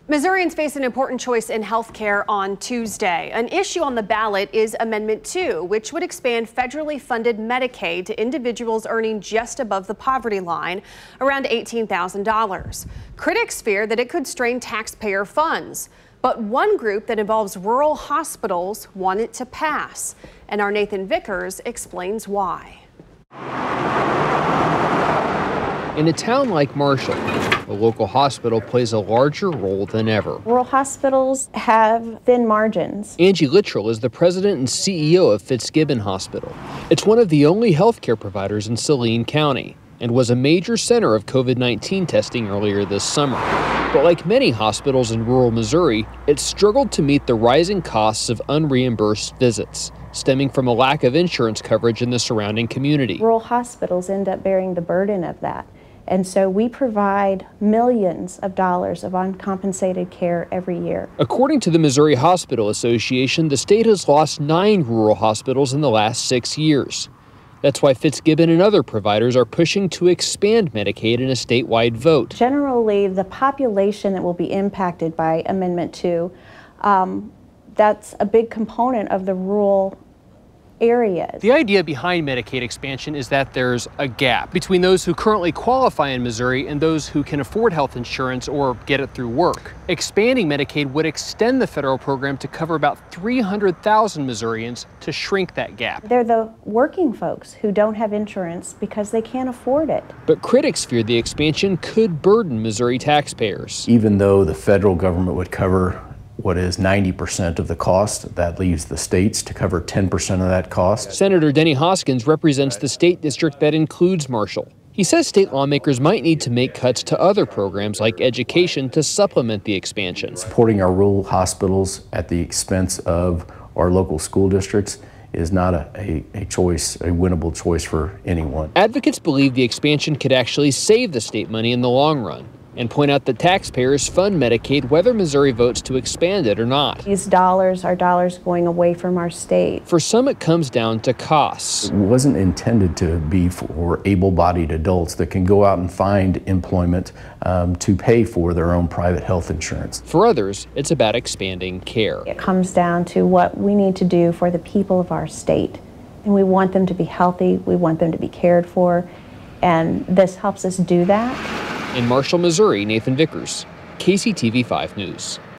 Missourians face an important choice in health care on Tuesday. An issue on the ballot is Amendment 2, which would expand federally funded Medicaid to individuals earning just above the poverty line, around $18,000. Critics fear that it could strain taxpayer funds. But one group that involves rural hospitals want it to pass. And our Nathan Vickers explains why. In a town like Marshall, the local hospital plays a larger role than ever. Rural hospitals have thin margins. Angie Littrell is the president and CEO of Fitzgibbon Hospital. It's one of the only healthcare providers in Saline County and was a major center of COVID-19 testing earlier this summer. But like many hospitals in rural Missouri, it struggled to meet the rising costs of unreimbursed visits, stemming from a lack of insurance coverage in the surrounding community. Rural hospitals end up bearing the burden of that. And so we provide millions of dollars of uncompensated care every year. According to the Missouri Hospital Association, the state has lost 9 rural hospitals in the last 6 years. That's why Fitzgibbon and other providers are pushing to expand Medicaid in a statewide vote. Generally, the population that will be impacted by Amendment 2, that's a big component of the rural areas. The idea behind Medicaid expansion is that there's a gap between those who currently qualify in Missouri and those who can afford health insurance or get it through work. Expanding Medicaid would extend the federal program to cover about 300,000 Missourians to shrink that gap. They're the working folks who don't have insurance because they can't afford it. But critics fear the expansion could burden Missouri taxpayers. Even though the federal government would cover what is 90% of the cost, that leaves the states to cover 10% of that cost. Senator Denny Hoskins represents the state district that includes Marshall. He says state lawmakers might need to make cuts to other programs like education to supplement the expansion. Supporting our rural hospitals at the expense of our local school districts is not a winnable choice for anyone. Advocates believe the expansion could actually save the state money in the long run, and point out that taxpayers fund Medicaid whether Missouri votes to expand it or not. These dollars are dollars going away from our state. For some, it comes down to costs. It wasn't intended to be for able-bodied adults that can go out and find employment to pay for their own private health insurance. For others, it's about expanding care. It comes down to what we need to do for the people of our state. And we want them to be healthy, we want them to be cared for, and this helps us do that. In Marshall, Missouri, Nathan Vickers, KCTV 5 News.